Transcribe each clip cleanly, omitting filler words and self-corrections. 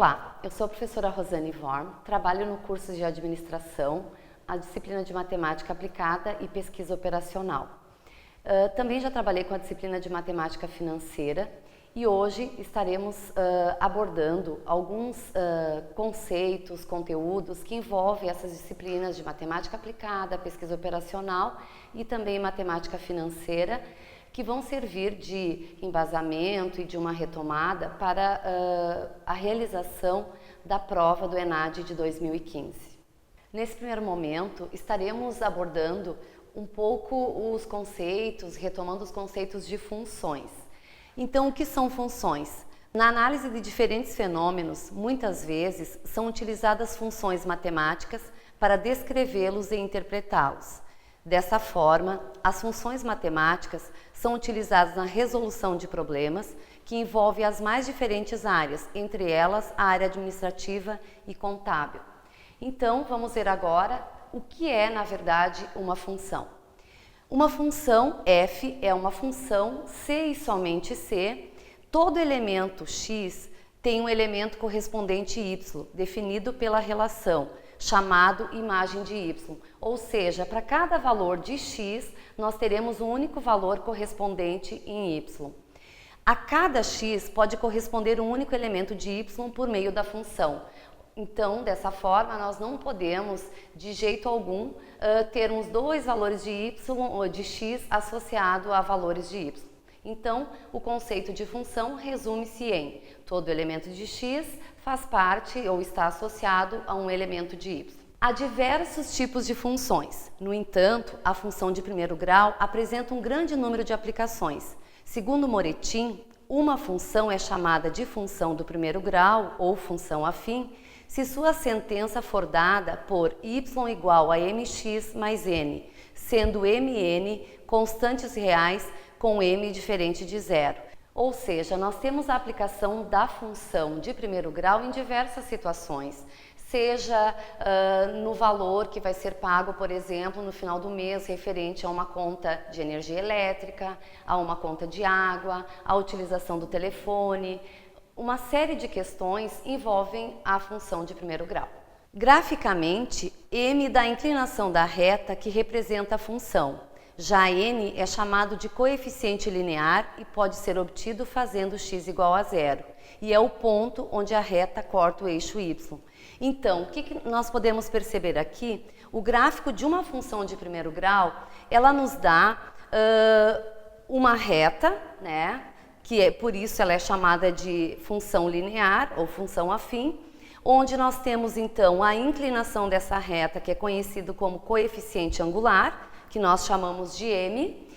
Olá, eu sou a professora Rosane Worm, trabalho no curso de Administração, a disciplina de Matemática Aplicada e Pesquisa Operacional. Também já trabalhei com a disciplina de Matemática Financeira e hoje estaremos abordando alguns conceitos, conteúdos que envolvem essas disciplinas de Matemática Aplicada, Pesquisa Operacional e também Matemática Financeira, que vão servir de embasamento e de uma retomada para a realização da prova do ENAD de 2015. Nesse primeiro momento, estaremos abordando um pouco os conceitos, retomando os conceitos de funções. Então, o que são funções? Na análise de diferentes fenômenos, muitas vezes são utilizadas funções matemáticas para descrevê-los e interpretá-los. Dessa forma, as funções matemáticas são utilizadas na resolução de problemas que envolvem as mais diferentes áreas, entre elas a área administrativa e contábil. Então, vamos ver agora o que é, na verdade, uma função. Uma função f é uma função C e somente C. Todo elemento x tem um elemento correspondente y, definido pela relação chamado imagem de y, ou seja, para cada valor de x, nós teremos um único valor correspondente em y. A cada x pode corresponder um único elemento de y por meio da função. Então, dessa forma, nós não podemos, de jeito algum, termos dois valores de y ou de x associado a valores de y. Então, o conceito de função resume-se em todo elemento de x faz parte ou está associado a um elemento de y. Há diversos tipos de funções. No entanto, a função de primeiro grau apresenta um grande número de aplicações. Segundo Moretin, uma função é chamada de função do primeiro grau ou função afim se sua sentença for dada por y igual a mx mais n, sendo mn constantes reais com m diferente de zero. Ou seja, nós temos a aplicação da função de primeiro grau em diversas situações, seja no valor que vai ser pago, por exemplo, no final do mês, referente a uma conta de energia elétrica, a uma conta de água, a utilização do telefone. Uma série de questões envolvem a função de primeiro grau. Graficamente, m dá a inclinação da reta que representa a função. Já n é chamado de coeficiente linear e pode ser obtido fazendo x igual a zero. E é o ponto onde a reta corta o eixo y. Então, o que nós podemos perceber aqui? O gráfico de uma função de primeiro grau, ela nos dá uma reta, né? Por isso ela é chamada de função linear ou função afim, onde nós temos então a inclinação dessa reta, que é conhecido como coeficiente angular, que nós chamamos de m,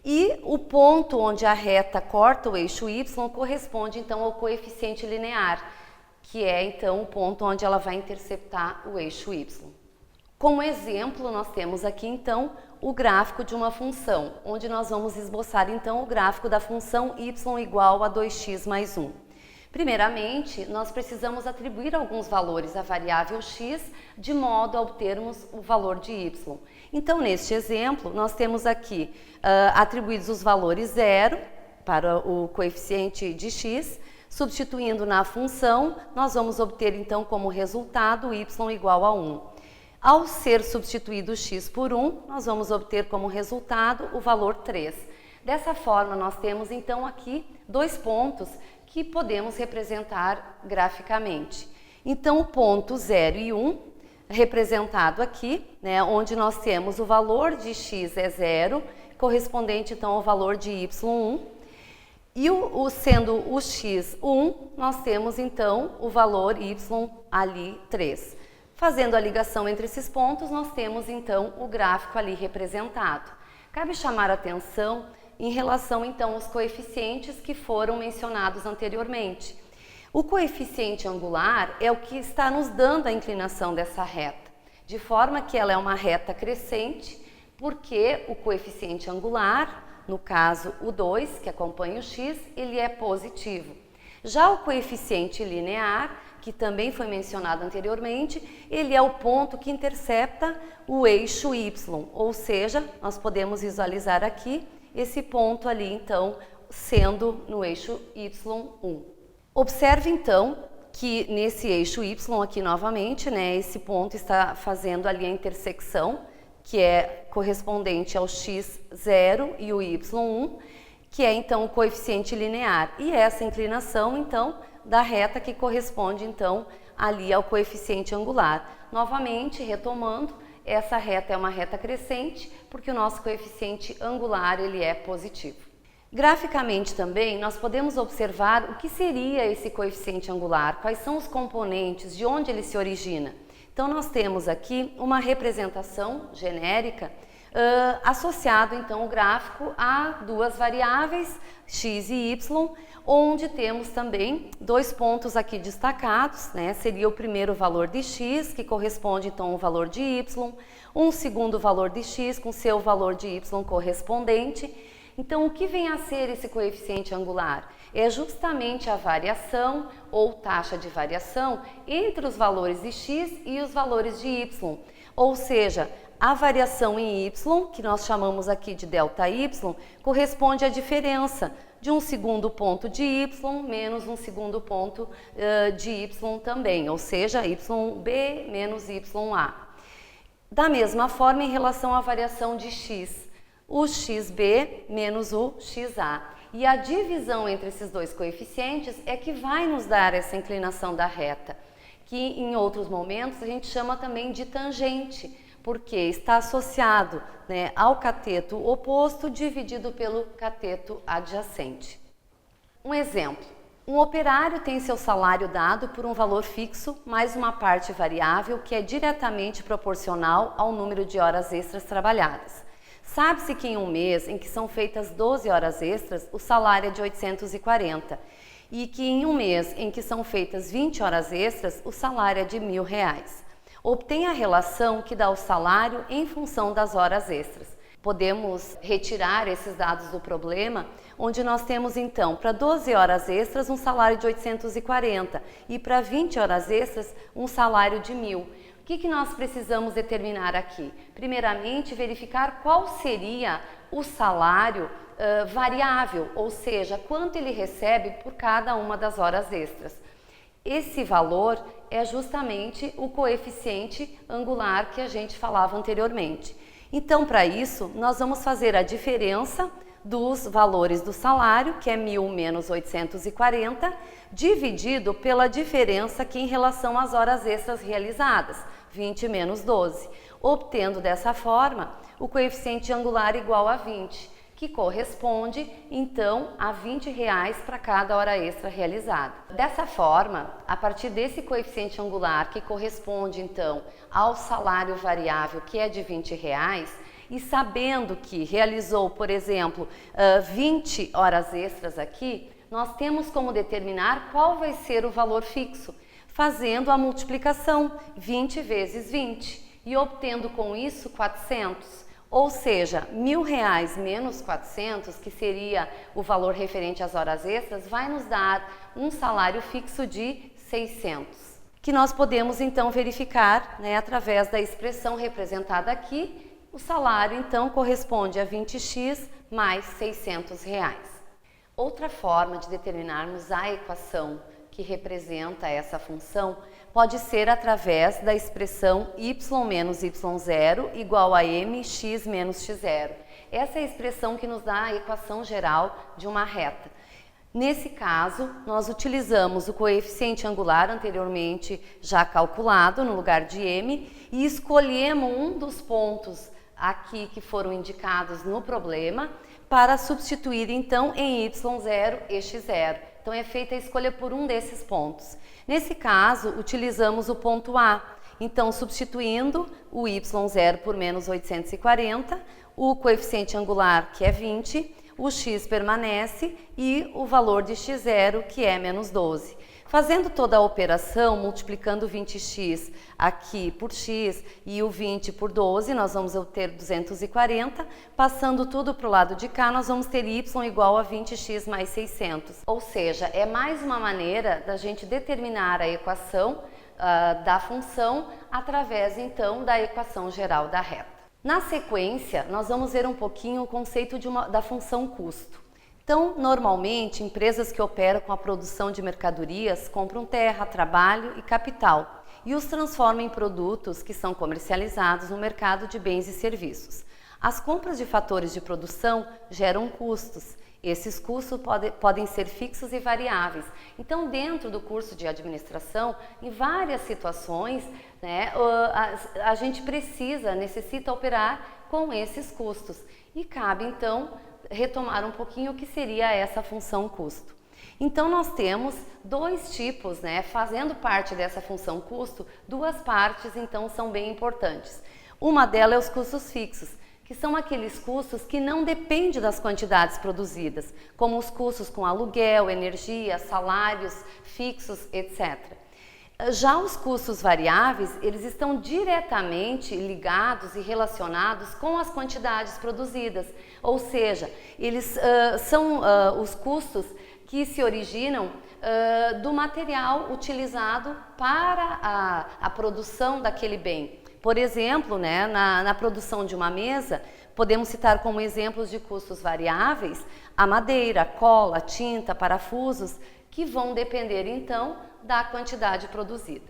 e o ponto onde a reta corta o eixo y corresponde então ao coeficiente linear, que é então o ponto onde ela vai interceptar o eixo y. Como exemplo, nós temos aqui então o gráfico de uma função, onde nós vamos esboçar então o gráfico da função y igual a 2x mais 1. Primeiramente, nós precisamos atribuir alguns valores à variável x de modo a obtermos o valor de y. Então, neste exemplo, nós temos aqui atribuídos os valores 0 para o coeficiente de x. Substituindo na função, nós vamos obter então como resultado y igual a 1. Ao ser substituído x por 1, nós vamos obter como resultado o valor 3. Dessa forma, nós temos então aqui dois pontos que podemos representar graficamente. Então, o ponto 0 e 1, representado aqui, né, onde nós temos o valor de x é 0, correspondente então ao valor de y1, e sendo o x 1, nós temos então o valor y ali 3. Fazendo a ligação entre esses pontos, nós temos então o gráfico ali representado. Cabe chamar a atenção em relação então aos coeficientes que foram mencionados anteriormente. O coeficiente angular é o que está nos dando a inclinação dessa reta, de forma que ela é uma reta crescente, porque o coeficiente angular, no caso o 2, que acompanha o x, ele é positivo. Já o coeficiente linear, que também foi mencionado anteriormente, ele é o ponto que intercepta o eixo y, ou seja, nós podemos visualizar aqui esse ponto ali, então, sendo no eixo y1. Observe, então, que nesse eixo Y aqui novamente, né, esse ponto está fazendo ali a intersecção, que é correspondente ao x0 e o y1, que é então o coeficiente linear. E essa inclinação, então, da reta que corresponde, então, ali ao coeficiente angular. Novamente, retomando, essa reta é uma reta crescente, porque o nosso coeficiente angular, ele é positivo. Graficamente também, nós podemos observar o que seria esse coeficiente angular, quais são os componentes, de onde ele se origina. Então, nós temos aqui uma representação genérica associado, então, o gráfico a duas variáveis, x e y, onde temos também dois pontos aqui destacados, né? Seria o primeiro valor de x, que corresponde, então, ao valor de y, um segundo valor de x com seu valor de y correspondente. Então, o que vem a ser esse coeficiente angular? É justamente a variação ou taxa de variação entre os valores de x e os valores de y. Ou seja, a variação em y, que nós chamamos aqui de ΔY, corresponde à diferença de um segundo ponto de y menos um segundo ponto de y também, ou seja, yb menos ya. Da mesma forma, em relação à variação de x, o xb menos o xa. E a divisão entre esses dois coeficientes é que vai nos dar essa inclinação da reta, que em outros momentos a gente chama também de tangente, porque está associado, né, ao cateto oposto dividido pelo cateto adjacente. Um exemplo: um operário tem seu salário dado por um valor fixo mais uma parte variável que é diretamente proporcional ao número de horas extras trabalhadas. Sabe-se que em um mês em que são feitas 12 horas extras, o salário é de 840 e que em um mês em que são feitas 20 horas extras, o salário é de R$1.000. Obtém a relação que dá o salário em função das horas extras. Podemos retirar esses dados do problema, onde nós temos então para 12 horas extras um salário de 840 e para 20 horas extras um salário de 1.000. O que nós precisamos determinar aqui? Primeiramente, verificar qual seria o salário variável, ou seja, quanto ele recebe por cada uma das horas extras. Esse valor é justamente o coeficiente angular que a gente falava anteriormente. Então, para isso, nós vamos fazer a diferença dos valores do salário, que é 1.000 menos 840, dividido pela diferença aqui em relação às horas extras realizadas, 20 menos 12, obtendo dessa forma o coeficiente angular igual a 20, que corresponde então a R$20 para cada hora extra realizada. Dessa forma, a partir desse coeficiente angular, que corresponde então ao salário variável, que é de R$20, e sabendo que realizou, por exemplo, 20 horas extras aqui, nós temos como determinar qual vai ser o valor fixo, fazendo a multiplicação 20 vezes 20 e obtendo com isso 400. Ou seja, R$1.000 menos 400, que seria o valor referente às horas extras, vai nos dar um salário fixo de 600, que nós podemos então verificar, né, através da expressão representada aqui. O salário então corresponde a 20x mais R$600. Outra forma de determinarmos a equação que representa essa função pode ser através da expressão y menos y0 igual a mx menos x0. Essa é a expressão que nos dá a equação geral de uma reta. Nesse caso, nós utilizamos o coeficiente angular anteriormente já calculado no lugar de m e escolhemos um dos pontos aqui que foram indicados no problema para substituir então em y0 e x0. Então é feita a escolha por um desses pontos. Nesse caso, utilizamos o ponto A. Então, substituindo o y0 por menos 840, o coeficiente angular, que é 20, o x permanece e o valor de x0, que é menos 12. Fazendo toda a operação, multiplicando 20x aqui por x e o 20 por 12, nós vamos ter 240. Passando tudo para o lado de cá, nós vamos ter y igual a 20x mais 600. Ou seja, é mais uma maneira da gente determinar a equação da função através, então, da equação geral da reta. Na sequência, nós vamos ver um pouquinho o conceito da função custo. Então, normalmente, empresas que operam com a produção de mercadorias compram terra, trabalho e capital e os transformam em produtos que são comercializados no mercado de bens e serviços. As compras de fatores de produção geram custos. Esses custos podem ser fixos e variáveis. Então, dentro do curso de administração, em várias situações, né, a gente necessita operar com esses custos. E cabe, então, retomar um pouquinho o que seria essa função custo. Então, nós temos dois tipos, né, fazendo parte dessa função custo, duas partes, então, são bem importantes. Uma delas é os custos fixos, que são aqueles custos que não dependem das quantidades produzidas, como os custos com aluguel, energia, salários fixos, etc. Já os custos variáveis, eles estão diretamente ligados e relacionados com as quantidades produzidas, ou seja, eles são os custos que se originam do material utilizado para a produção daquele bem. Por exemplo, né, na produção de uma mesa, podemos citar como exemplos de custos variáveis a madeira, cola, tinta, parafusos, que vão depender então da quantidade produzida.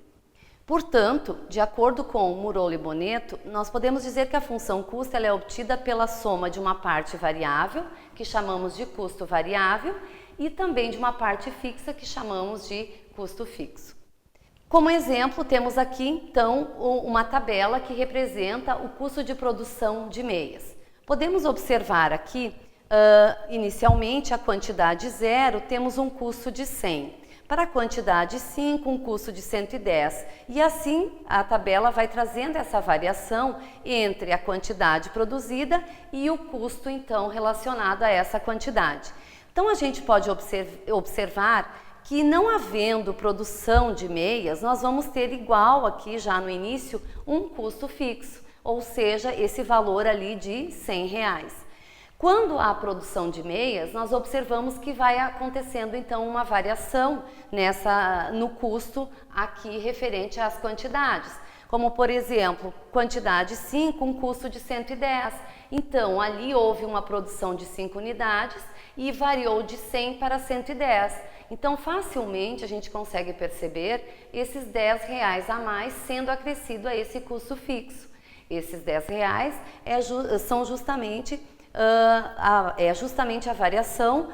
Portanto, de acordo com Murolo e Bonetto, nós podemos dizer que a função custo ela é obtida pela soma de uma parte variável, que chamamos de custo variável, e também de uma parte fixa, que chamamos de custo fixo. Como exemplo, temos aqui, então, uma tabela que representa o custo de produção de meias. Podemos observar aqui, inicialmente, a quantidade 0, temos um custo de 100. Para a quantidade 5, um custo de 110. E assim, a tabela vai trazendo essa variação entre a quantidade produzida e o custo, então, relacionado a essa quantidade. Então, a gente pode observar que não havendo produção de meias, nós vamos ter igual aqui já no início um custo fixo, ou seja, esse valor ali de R$100. Quando há produção de meias, nós observamos que vai acontecendo então uma variação no custo aqui referente às quantidades. Como por exemplo, quantidade 5, um custo de 110. Então ali houve uma produção de 5 unidades e variou de 100 para 110. Então, facilmente a gente consegue perceber esses R$10 a mais sendo acrescido a esse custo fixo. Esses R$10 são justamente a variação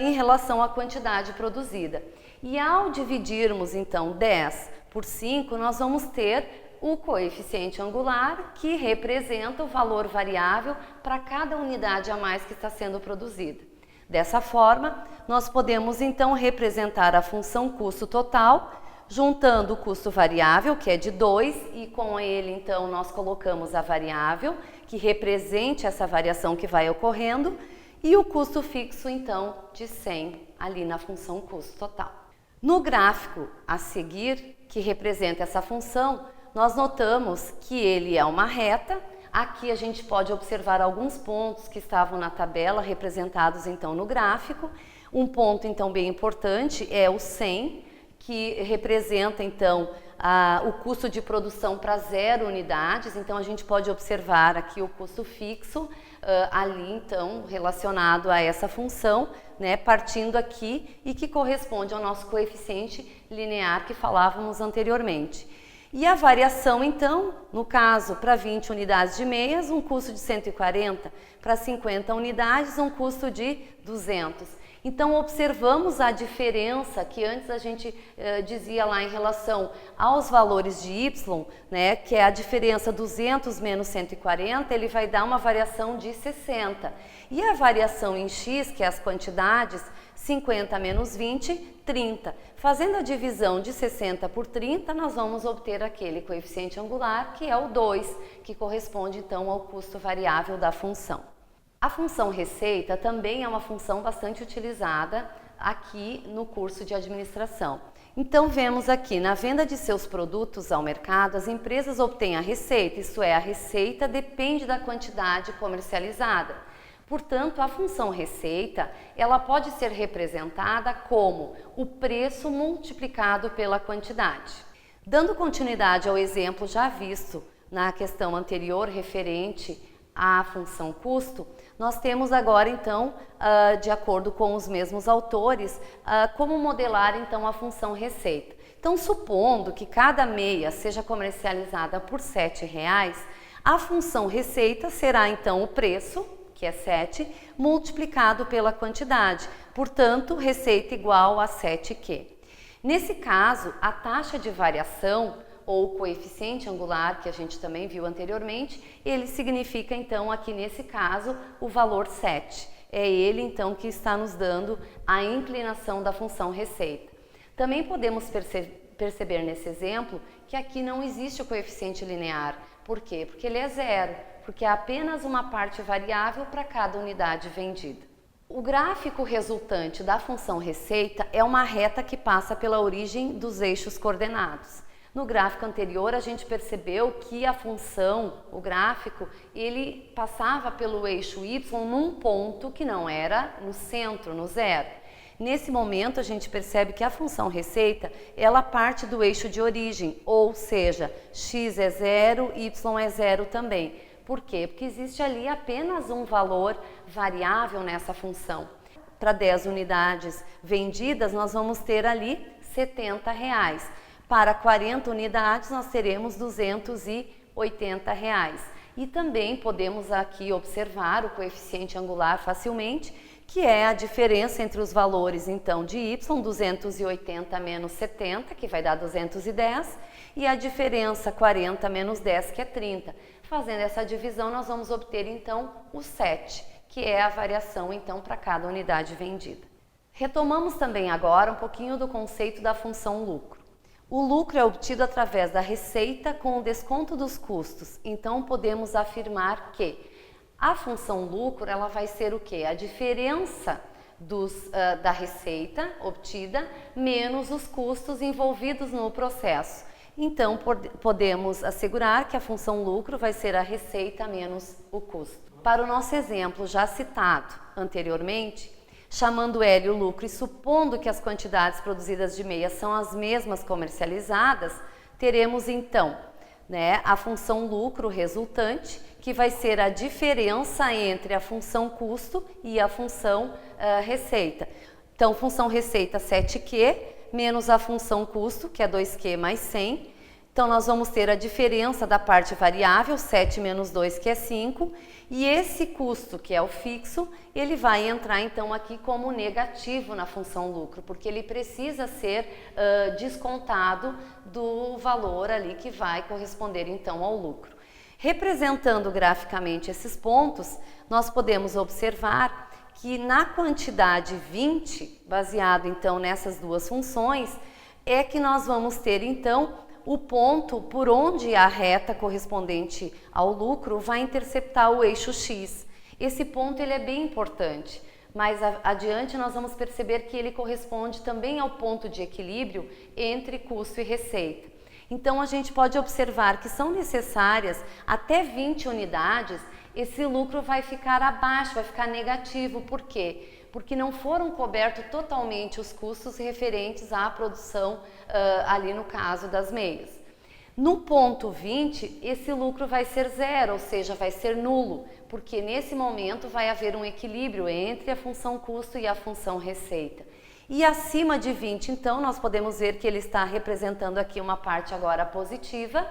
em relação à quantidade produzida. E ao dividirmos, então, 10 por 5, nós vamos ter o coeficiente angular, que representa o valor variável para cada unidade a mais que está sendo produzida. Dessa forma, nós podemos então representar a função custo total, juntando o custo variável, que é de 2, e com ele então nós colocamos a variável, que represente essa variação que vai ocorrendo, e o custo fixo então de 100, ali na função custo total. No gráfico a seguir, que representa essa função, nós notamos que ele é uma reta. Aqui a gente pode observar alguns pontos que estavam na tabela representados então no gráfico. Um ponto então bem importante é o 100, que representa então o custo de produção para 0 unidades. Então a gente pode observar aqui o custo fixo ali então relacionado a essa função, né, partindo aqui e que corresponde ao nosso coeficiente linear que falávamos anteriormente. E a variação, então, no caso, para 20 unidades de meias, um custo de 140, para 50 unidades, um custo de 200. Então, observamos a diferença que antes a gente dizia lá em relação aos valores de Y, né, que é a diferença 200 menos 140, ele vai dar uma variação de 60. E a variação em X, que é as quantidades, 50 menos 20, 30. Fazendo a divisão de 60 por 30, nós vamos obter aquele coeficiente angular, que é o 2, que corresponde então ao custo variável da função. A função receita também é uma função bastante utilizada aqui no curso de administração. Então vemos aqui, na venda de seus produtos ao mercado, as empresas obtêm a receita, isto é, a receita depende da quantidade comercializada. Portanto, a função receita, ela pode ser representada como o preço multiplicado pela quantidade. Dando continuidade ao exemplo já visto na questão anterior referente a função custo, nós temos agora então, de acordo com os mesmos autores, como modelar então a função receita. Então, supondo que cada meia seja comercializada por R$ 7,00, a função receita será então o preço, que é 7, multiplicado pela quantidade, portanto, receita igual a 7Q. Nesse caso, a taxa de variação, ou coeficiente angular, que a gente também viu anteriormente, ele significa então aqui nesse caso o valor 7. É ele então que está nos dando a inclinação da função receita. Também podemos perceber nesse exemplo que aqui não existe o coeficiente linear. Por quê? Porque ele é zero, porque é apenas uma parte variável para cada unidade vendida. O gráfico resultante da função receita é uma reta que passa pela origem dos eixos coordenados. No gráfico anterior, a gente percebeu que a função, o gráfico, ele passava pelo eixo y num ponto que não era no centro, no zero. Nesse momento, a gente percebe que a função receita, ela parte do eixo de origem, ou seja, x é zero, y é zero também. Por quê? Porque existe ali apenas um valor variável nessa função. Para 10 unidades vendidas, nós vamos ter ali R$ 70,00. Para 40 unidades, nós teremos R$ 280,00. E também podemos aqui observar o coeficiente angular facilmente, que é a diferença entre os valores, então, de y, 280 menos 70, que vai dar 210, e a diferença 40 menos 10, que é 30. Fazendo essa divisão, nós vamos obter, então, o 7, que é a variação, então, para cada unidade vendida. Retomamos também agora um pouquinho do conceito da função lucro. O lucro é obtido através da receita com o desconto dos custos, então podemos afirmar que a função lucro ela vai ser o quê? A diferença da receita obtida menos os custos envolvidos no processo. Então podemos assegurar que a função lucro vai ser a receita menos o custo. Para o nosso exemplo já citado anteriormente, chamando L o lucro e supondo que as quantidades produzidas de meia são as mesmas comercializadas, teremos então a função lucro resultante, que vai ser a diferença entre a função custo e a função receita. Então, função receita 7Q menos a função custo, que é 2Q mais 100. Então, nós vamos ter a diferença da parte variável, 7 menos 2, que é 5, e esse custo, que é o fixo, ele vai entrar, então, aqui como negativo na função lucro, porque ele precisa ser descontado do valor ali que vai corresponder, então, ao lucro. Representando graficamente esses pontos, nós podemos observar que na quantidade 20, baseado, então, nessas duas funções, é que nós vamos ter, então, o ponto por onde a reta correspondente ao lucro vai interceptar o eixo X. Esse ponto ele é bem importante, mas adiante nós vamos perceber que ele corresponde também ao ponto de equilíbrio entre custo e receita. Então a gente pode observar que são necessárias até 20 unidades, esse lucro vai ficar abaixo, vai ficar negativo. Por quê? Porque não foram cobertos totalmente os custos referentes à produção ali no caso das meias. No ponto 20, esse lucro vai ser zero, ou seja, vai ser nulo, porque nesse momento vai haver um equilíbrio entre a função custo e a função receita. E acima de 20, então, nós podemos ver que ele está representando aqui uma parte agora positiva,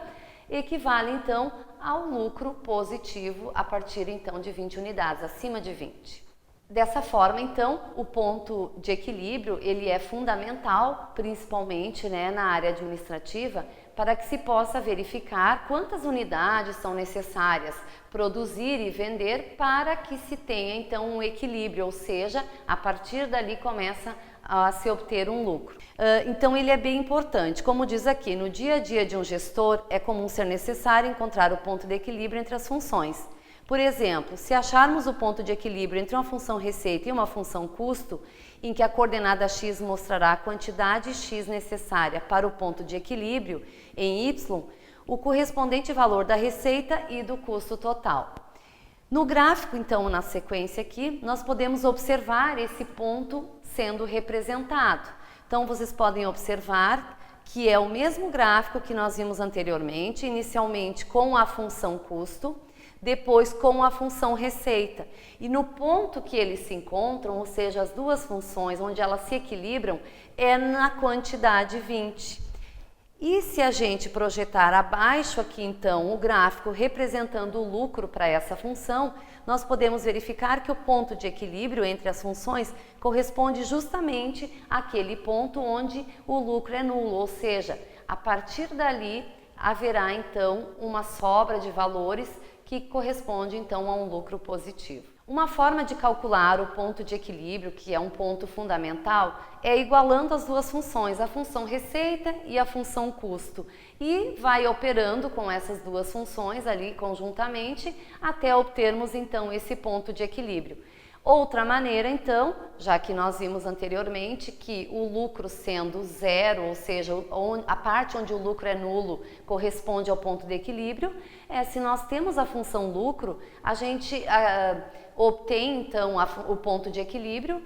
equivale então ao lucro positivo a partir então de 20 unidades, acima de 20. Dessa forma, então, o ponto de equilíbrio ele é fundamental, principalmente na área administrativa, para que se possa verificar quantas unidades são necessárias produzir e vender para que se tenha, então, um equilíbrio, ou seja, a partir dali começa a se obter um lucro. Então, ele é bem importante. Como diz aqui, no dia a dia de um gestor, é comum ser necessário encontrar o ponto de equilíbrio entre as funções. Por exemplo, se acharmos o ponto de equilíbrio entre uma função receita e uma função custo, em que a coordenada x mostrará a quantidade x necessária para o ponto de equilíbrio em y, o correspondente valor da receita e do custo total. No gráfico, então, na sequência aqui, nós podemos observar esse ponto sendo representado. Então, vocês podem observar que é o mesmo gráfico que nós vimos anteriormente, inicialmente com a função custo. depois com a função receita. E no ponto que eles se encontram, ou seja, as duas funções onde elas se equilibram, é na quantidade 20. E se a gente projetar abaixo aqui então o gráfico representando o lucro para essa função, nós podemos verificar que o ponto de equilíbrio entre as funções corresponde justamente àquele ponto onde o lucro é nulo, ou seja, a partir dali haverá então uma sobra de valores que corresponde então a um lucro positivo. Uma forma de calcular o ponto de equilíbrio, que é um ponto fundamental, é igualando as duas funções, a função receita e a função custo, e vai operando com essas duas funções ali conjuntamente até obtermos então esse ponto de equilíbrio. Outra maneira, então, já que nós vimos anteriormente que o lucro sendo zero, ou seja, a parte onde o lucro é nulo corresponde ao ponto de equilíbrio, se nós temos a função lucro, a gente obtém então o ponto de equilíbrio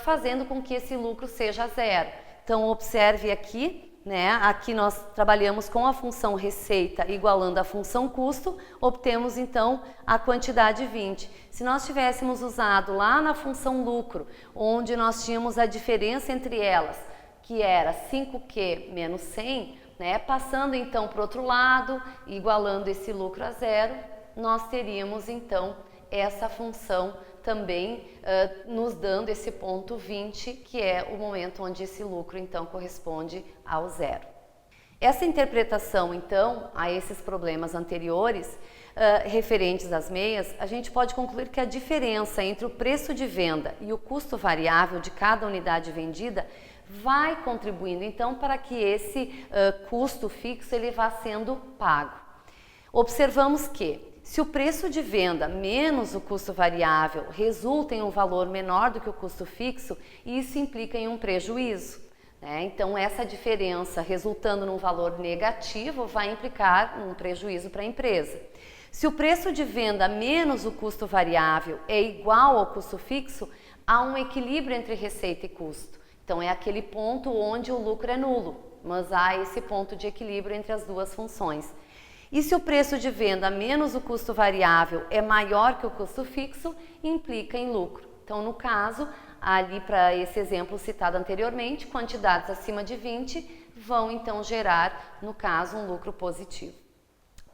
fazendo com que esse lucro seja zero. Então, observe aqui, aqui nós trabalhamos com a função receita igualando a função custo, obtemos então a quantidade 20. Se nós tivéssemos usado lá na função lucro, onde nós tínhamos a diferença entre elas, que era 5Q menos 100, passando então para o outro lado, igualando esse lucro a zero, nós teríamos então essa função também nos dando esse ponto 20, que é o momento onde esse lucro então corresponde ao zero. Essa interpretação então a esses problemas anteriores referentes às meias, a gente pode concluir que a diferença entre o preço de venda e o custo variável de cada unidade vendida vai contribuindo então para que esse custo fixo ele vá sendo pago. Observamos que se o preço de venda menos o custo variável resulta em um valor menor do que o custo fixo, isso implica em um prejuízo. Então, essa diferença resultando num valor negativo vai implicar um prejuízo para a empresa. Se o preço de venda menos o custo variável é igual ao custo fixo, há um equilíbrio entre receita e custo. Então, é aquele ponto onde o lucro é nulo, mas há esse ponto de equilíbrio entre as duas funções. E se o preço de venda menos o custo variável é maior que o custo fixo, implica em lucro. Então, no caso, ali para esse exemplo citado anteriormente, quantidades acima de 20 vão então gerar, no caso, um lucro positivo.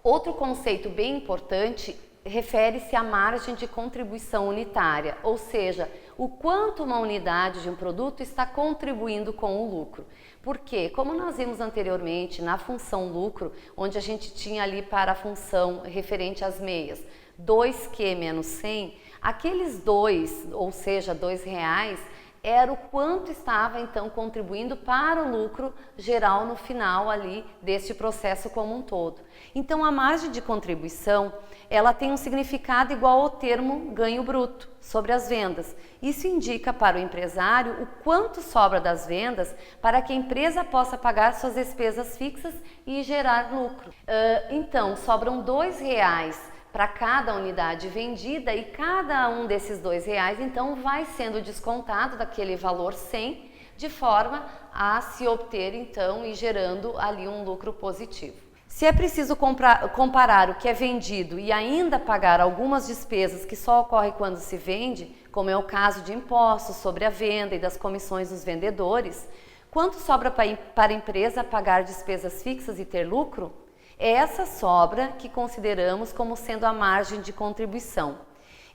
Outro conceito bem importante refere-se à margem de contribuição unitária, ou seja, o quanto uma unidade de um produto está contribuindo com o lucro. Porque, como nós vimos anteriormente na função lucro, onde a gente tinha ali para a função referente às meias, 2Q menos 100, aqueles 2, ou seja, R$2, era o quanto estava então contribuindo para o lucro geral no final ali deste processo como um todo. Então a margem de contribuição, ela tem um significado igual ao termo ganho bruto sobre as vendas. Isso indica para o empresário o quanto sobra das vendas para que a empresa possa pagar suas despesas fixas e gerar lucro. Então sobram R$2 para cada unidade vendida e cada um desses R$2 então vai sendo descontado daquele valor 100 de forma a se obter então e gerando ali um lucro positivo. Se é preciso comparar o que é vendido e ainda pagar algumas despesas que só ocorrem quando se vende, como é o caso de impostos sobre a venda e das comissões dos vendedores, quanto sobra para a empresa pagar despesas fixas e ter lucro? É essa sobra que consideramos como sendo a margem de contribuição.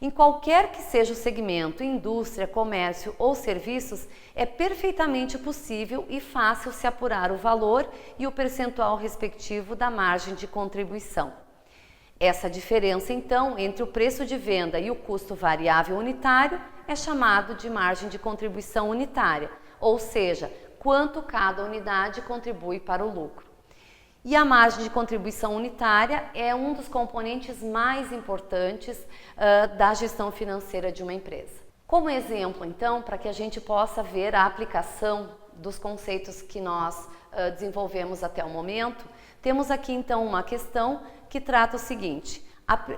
Em qualquer que seja o segmento, indústria, comércio ou serviços, é perfeitamente possível e fácil se apurar o valor e o percentual respectivo da margem de contribuição. Essa diferença, então, entre o preço de venda e o custo variável unitário é chamado de margem de contribuição unitária, ou seja, quanto cada unidade contribui para o lucro. E a margem de contribuição unitária é um dos componentes mais importantes da gestão financeira de uma empresa. Como exemplo, então, para que a gente possa ver a aplicação dos conceitos que nós desenvolvemos até o momento, temos aqui então uma questão que trata o seguinte: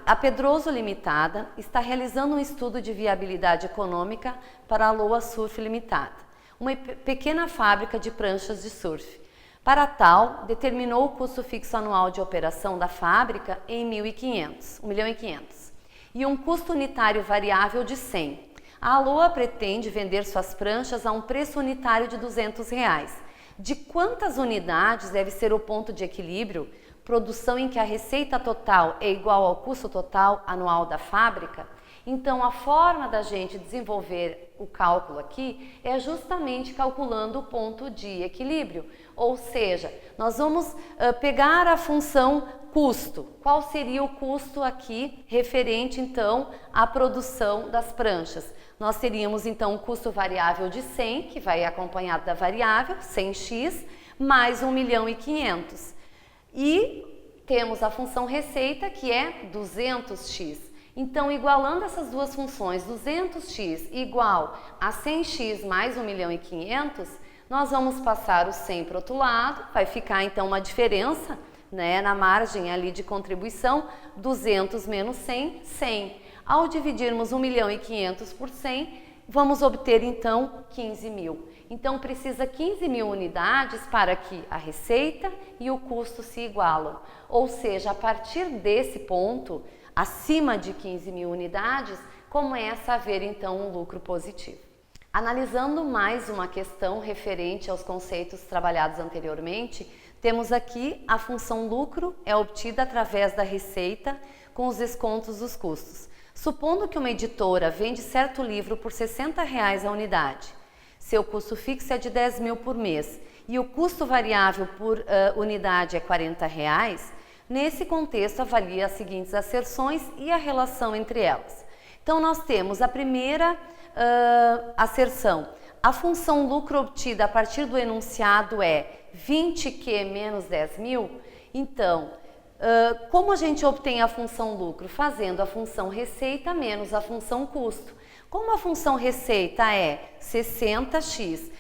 a Pedroso Limitada está realizando um estudo de viabilidade econômica para a Loa Surf Limitada, uma pequena fábrica de pranchas de surf. Para tal, determinou o custo fixo anual de operação da fábrica em 1.500.000 e um custo unitário variável de 100. A Aloa pretende vender suas pranchas a um preço unitário de R$200. De quantas unidades deve ser o ponto de equilíbrio? Produção em que a receita total é igual ao custo total anual da fábrica? Então, a forma da gente desenvolver o cálculo aqui é justamente calculando o ponto de equilíbrio. Ou seja, nós vamos pegar a função custo. Qual seria o custo aqui referente, então, à produção das pranchas? Nós teríamos, então, um custo variável de 100, que vai acompanhado da variável, 100x, mais 1.500.000. E temos a função receita, que é 200x. Então, igualando essas duas funções, 200x igual a 100x mais 1.500.000, nós vamos passar o 100 para o outro lado, vai ficar então uma diferença, né, na margem ali de contribuição, 200 menos 100, 100. Ao dividirmos 1.500.000 por 100, vamos obter então 15.000. Então, precisa 15.000 unidades para que a receita e o custo se igualam. Ou seja, a partir desse ponto, acima de 15.000 unidades, começa a haver então um lucro positivo. Analisando mais uma questão referente aos conceitos trabalhados anteriormente, temos aqui a função lucro é obtida através da receita com os descontos dos custos. Supondo que uma editora vende certo livro por R$60 a unidade, seu custo fixo é de 10.000 por mês e o custo variável por unidade é R$40, nesse contexto avalia as seguintes asserções e a relação entre elas. Então, nós temos a primeira asserção. A função lucro obtida a partir do enunciado é 20Q menos 10.000. Então, como a gente obtém a função lucro? Fazendo a função receita menos a função custo. Como a função receita é 60x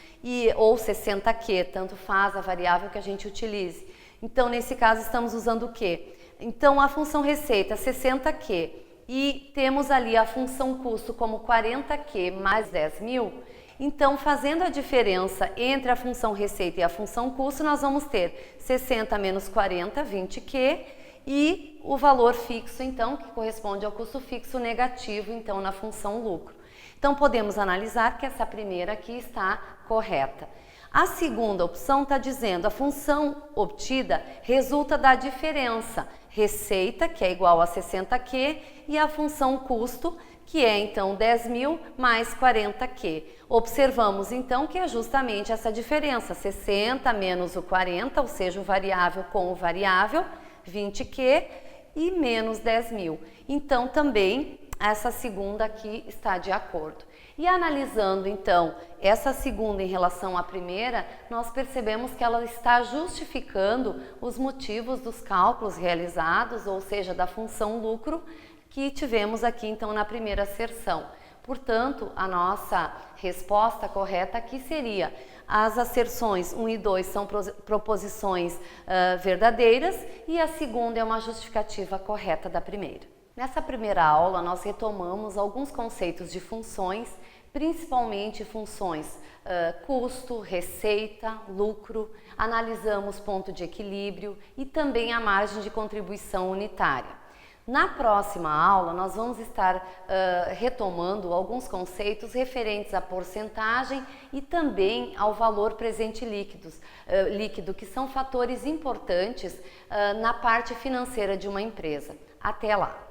ou 60Q, tanto faz a variável que a gente utilize. Então, nesse caso, estamos usando o quê? Então, a função receita 60Q e temos ali a função custo como 40Q mais 10.000. Então, fazendo a diferença entre a função receita e a função custo, nós vamos ter 60 menos 40, 20Q, e o valor fixo, então, que corresponde ao custo fixo negativo, então, na função lucro. Então, podemos analisar que essa primeira aqui está correta. A segunda opção está dizendo a função obtida resulta da diferença receita, que é igual a 60Q, e a função custo, que é então 10.000 mais 40Q. Observamos então que é justamente essa diferença, 60 menos o 40, ou seja, o variável com o variável, 20Q, e menos 10.000. Então também essa segunda aqui está de acordo. E analisando então essa segunda em relação à primeira, nós percebemos que ela está justificando os motivos dos cálculos realizados, ou seja, da função lucro que tivemos aqui então na primeira asserção. Portanto, a nossa resposta correta aqui seria: as asserções 1 e 2 são proposições verdadeiras e a segunda é uma justificativa correta da primeira. Nessa primeira aula, nós retomamos alguns conceitos de funções, principalmente funções custo, receita, lucro, analisamos ponto de equilíbrio e também a margem de contribuição unitária. Na próxima aula, nós vamos estar retomando alguns conceitos referentes à porcentagem e também ao valor presente líquido, que são fatores importantes na parte financeira de uma empresa. Até lá!